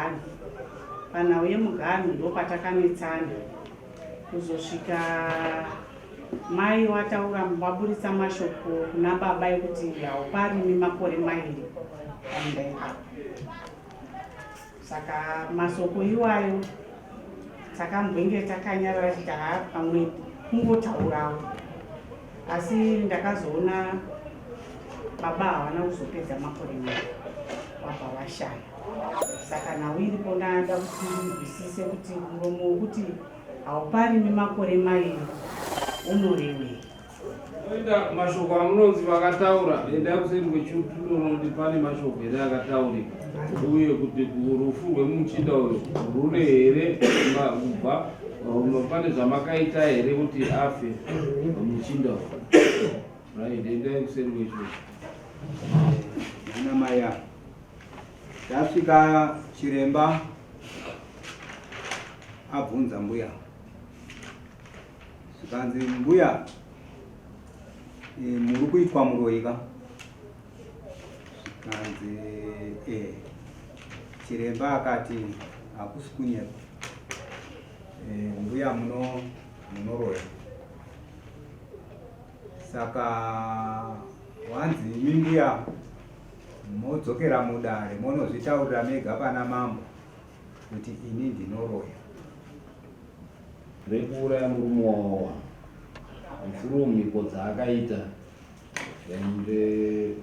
mugano. Panhau yemugano ndopatakanetsana kuzosvika mai wataura waburitsa mashoko kuna baba ekuti hauparimi makore mairi pandaika. Saka masoko iwayo takambwenge takanyarara kuti pamwe kungotaurawo, asi ndakazoona baba hawana kuzopedza makore mairi wabva washaya. Saka nhau iripo ndada kuti nzwisise kuti muromo wekuti hauparimi makore mairi unorevei. Oenda mashoko amunonzi vakataura enda kuseri kwechiutuno kuti pane mashoko here akataurika uye kuti rufu rwemuchinda uyu rune here kubva pane zvamakaita here kuti afe muchinda uyu. Right, enda kuseri kwechiutu. Ana maya tasvika chiremba abvunza mbuya zvikanzi mbuya muri kuitwa Muroyi ka? Zvikanzi chiremba akati hakusi kunyepa, mbuya munoroya. Saka wanzi imi mbuya modzokera mudare monozvitaurira mega pana Mambo kuti ini ndinoroya. Rekuuraya murume wawa mfuro mhiko dzaakaita ende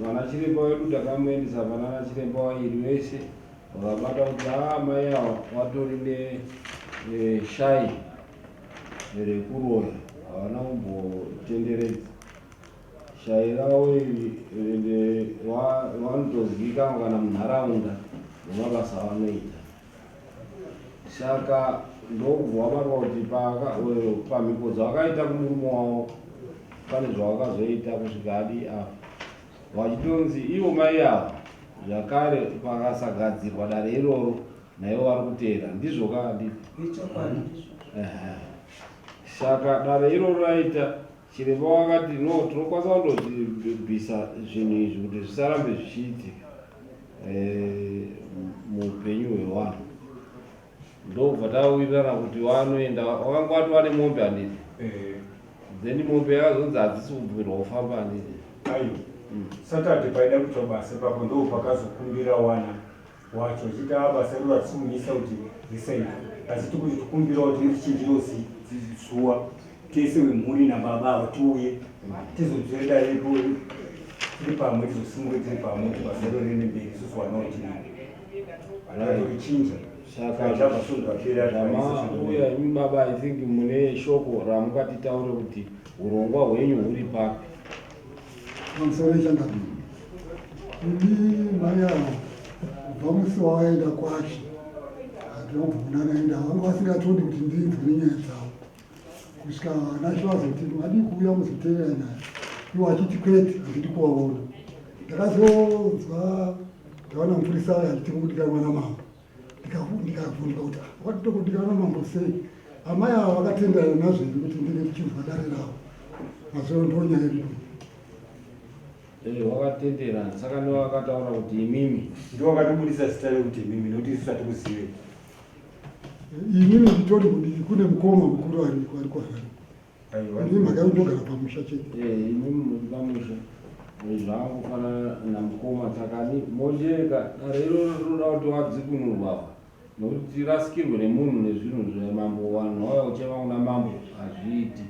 vana chiremba vedu takamuendesa pana chiremba wairi wese vakabata kuti mai ava vatori neshai rekuroya havana kumbotenderedza shai ravo iri vanotozivikanwa kana munharaunda nemabasa avanoita. Saka ndokubva wabatwa kuti pamhiko dzavakaita kumurume wavo pane zvavakazoita kusvika adi apa vachitonzi ivo mai ava zvakare pakasagadzirwa dare iroro naivo vari kuteera ndizvo kadi. Saka dare iroro raita chiremba wakati no tinokwanisa kundozvibvisa zvinhu izvi kuti zvisarambe zvichiitika muupenyu hwevanhu. Ndobva tawirirana kuti wanoenda wakanga wati wane mombe handiti then mombe yakazonzi hadzisi kubvumirwa kufamba handiti. Aiyo Saturday paida kuita basa papo ndo pakazokumbira wana wacho chita basa riro ratisimunyisa kuti risaita asi tikuti tikumbira kuti tichinjirosi zuwa tese wemhuri nababa tiuye tizodzoreda repo tiri pamwe tizosimura tiri pamwe kuti basa riro riende mberi isusu wanaoti richinja. Saka uya imi baba I think mune shoko ramukatitaura kuti urongwa hwenyu huri papi. Konsolation ini maya vamusi waenda kwacho ndobvuna naenda vanga vasingatondi kuti ndinzwe nyaya dzavo kusvika vana vazoti vadi kuuya muzoteerera naye iwo achiti kwete handidi kuvaona. Ndakazonzwa ndaona mupurisa wayo achiti kudikana Mambo ndikabvunza kuti watotokudikana Mambo sei? Amai ava vakatenderana nazviri kuti ndine richinzwa dare ravo mazvino ndonyaya yedu wakatenderana. Saka ndiwo vakataura kuti imimi ndiwo vakatobudisa zita rekuti imimi nokuti isu hatikuzive. Inini nditori kuti kune mukoma mukuru ari kwazvari. Ini mhaka yekundogara pamusha chete. Inimi muri pamusha zvangu fanana namukoma takani mojeka dare iroro rinoda kuti wadzikunurwa nokuti tirasikirwe nemunhu nezvinhu zvemambo vanhu vauya kuchema kuna Mambo hazviiti.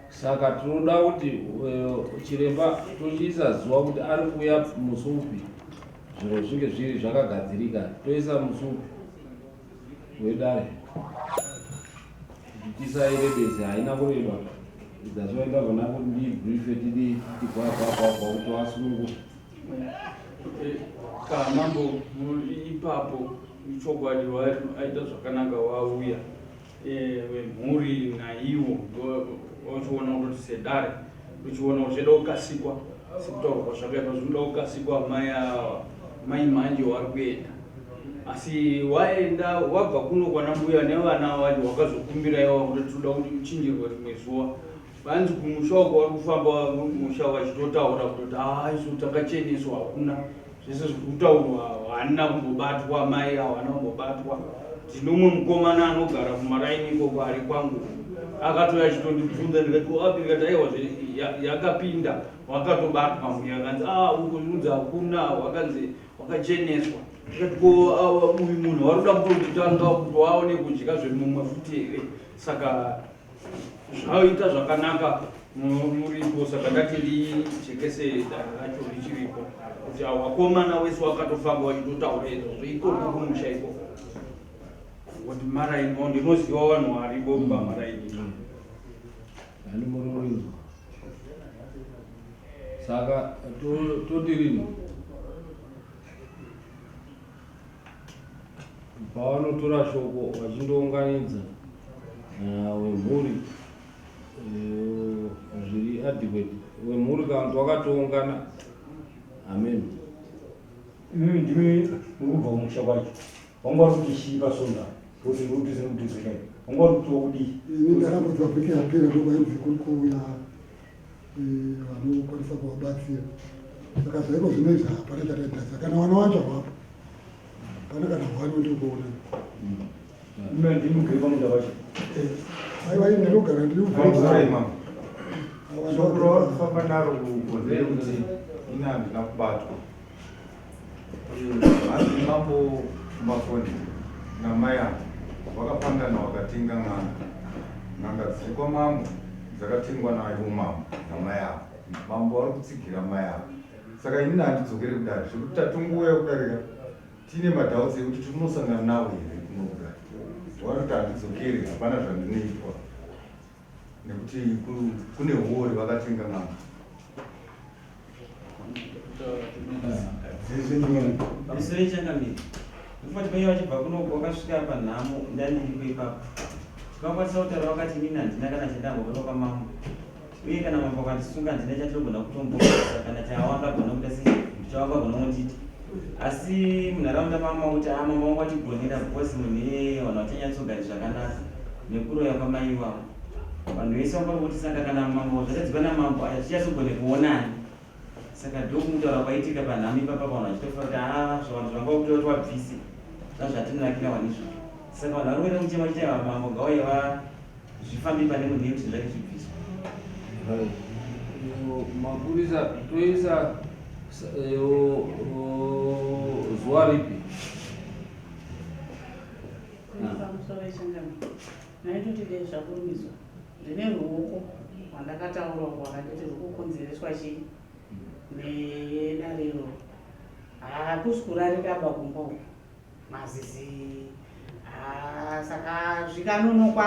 Saka tinoda kuti chiremba tochiisa zuva kuti ari kuuya musi upi zviro zvinge zviri zvakagadzirika toisa musi upi wedare tisairebese haina kureba idzazoenda vona kuti ndibrife tidi tikwagwagwagwa kuti wasununguka. Mambo ipapo chokwadi aita zvakanaka wauya wemhuri naiwo uchiona kuti sedare uchiona kuti zveda kukasikwa sekutaurwa zvakaitwa zvinoda kukasikwa mai manje wari kuenda asi waenda wabva kuno kwana mbuya nevana vacho wakazokumbira iwa kuti toda kuti uchinjirwe rimwe zuva vanzi kumusha wako vari kufamba musha vachitotaura kuti isu takacheneswa hakuna zvese zvekutaurwa haana kumbobatwa, mai hawana kumbobatwa. Ndinomwe mukomana anogara kumaraini ikoko ari kwangu akatouya achitondibvunza, ndikati apikati aiwa yakapinda wakatobatwa mbuya, akanzi uko zvinonzi hakuna, wakanzi wakacheneswa. Ndikati ko uyu munhu waruda kutonditanga kuti waone kudya zvemumwe futi here. Saka zvaita zvakanaka muripo, saka ndati ndichekese danho racho richiripo kuti wakomana wese wakatofamba wachitotaura izvozvo ikoko kumusha ikoko. Kuti maraini ndinoziva vanhu varipo pamaraini. Hani muroyi. Saka totirini pavanotora shoko vachindounganidza wemhuri zviri adequate, wemhuri kana wakatoungana. Amen. Ndimi urubva kumusha kwacho wangwari kuti shii pasonda kuti ndikutize kudizekai wangwari kuti wokudii. Ini ndakambodzwa vhiki yapera ndobainzi kuri kuuya vanokwanisa kuvabatsira. Saka zvaiko zvinezvi hapana chataita. Kana vana vacho havapo hapana kana hwani ndikuona. Ime ndimi mugere pamunda vacho. Aiwa ini ndinogara ndiri Mambo. Shoko rawarikufamba naro kugonzere kuti ina handina kubatwa. Hanzi Mambo kumafoni namai angu vakapandana vakatenga n'anga dziri kwaMambo dzakatengwa naye umambo namai angu. Mambo vari kutsigira mai angu. Saka ini handidzokere kudare zvekuti tatongouya kudarika tine madhautsi ekuti tirinosangana navo here kunokudare. Vari kuti handidzokere, hapana zvandinoitwa nekuti kune hori vakatenga n'anga. pamusoro changamiri ndofati mai vachibva kunoko wakasvika panhamo ndandiriko ipapo tikakwanisa kutaura wakati inini handina kana chandambobva kwaMambo, uye kana Mambo akandisunga handina chatogona kutomboisa kana chaawangagona kuita chawangagona kunditi. Asi munharaunda mama kuti mama wangu atigonera bhosi munhu vanhu vachanyatsogara zvakanaka nekuroya kwamai vavo. Vanhu vese vangangoti saka kana Mambo zvatadzikwa naMambo achichatsogone kuonani. Saka ndokutaura kwaitika panhamo ipapa vanhu vachitofa kuti zvavanhu zvanga kuti wabvise zvazvatinakira vanizvo. Saka vanhu vari kuenda kuchema chita Mambo ngauye zvifambi pane munhu kuti zvake zvibviswa. Mapurisa toisa zuva ripi? Pamusoro wechangamiri naitoti dei zvakurumizwa ndine ruoko rwandakataura rwakatoti rwukukonzereswa chii nedariro. Hakusi kurarikaba kumba uku mazizi. Saka zvikanonokwa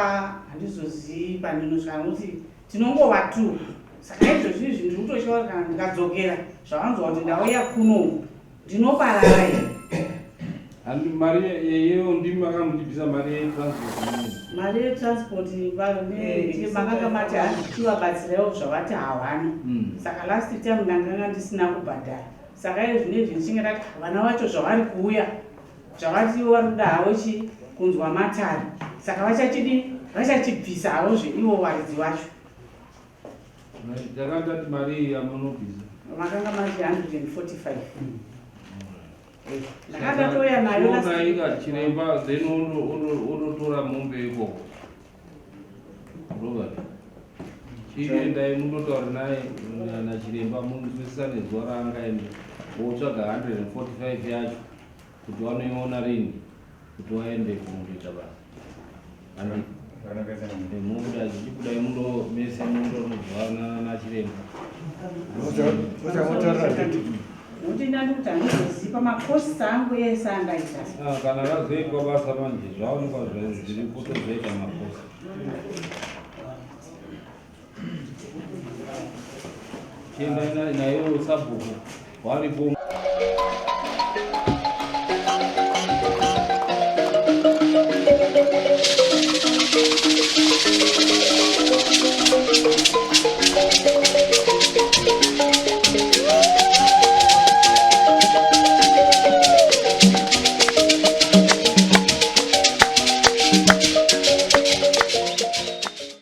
handizozii pandinosvika nokuti tinongova tu. Saka izvozvi izvi ndiri kutoshaura kana ndikadzokera zvavanzwa kuti ndauya kuno ndinoparara here. Handi mari yeyo ndimi makamudibvisa mari yetransport. Mari yetransport makanga mati handichivabatsirawo zvavati hawana. Saka last time ndanganga ndisina kubhadhara. Saka izvi zvinezvi ndichinge ndati vana vacho zvavari kuuya zvavati vari kuda havo kunzwa matari. Saka vachachibvisa havozve ivo varidzi vacho. Takatati mari yamunobvisa Makanga mati 145. Ndakatoya nayo naika chiremba then unotora mombe ikoko. Robert chiendai mundotaura naye nachiremba munzwisisane zuva raangaenda wotsvaga 145 yacho kuti wanoiona rini kuti waende kundoita basa. Mundu achichikudai mundomese mundonodzwana nachiremba. Nokuti ndandikuti handizozipa makosi angu ese andaita. Kana razoitwa basa manje zvaonekwa zviri kutozoita makosi. Chiendai nayo sabhuku waripo.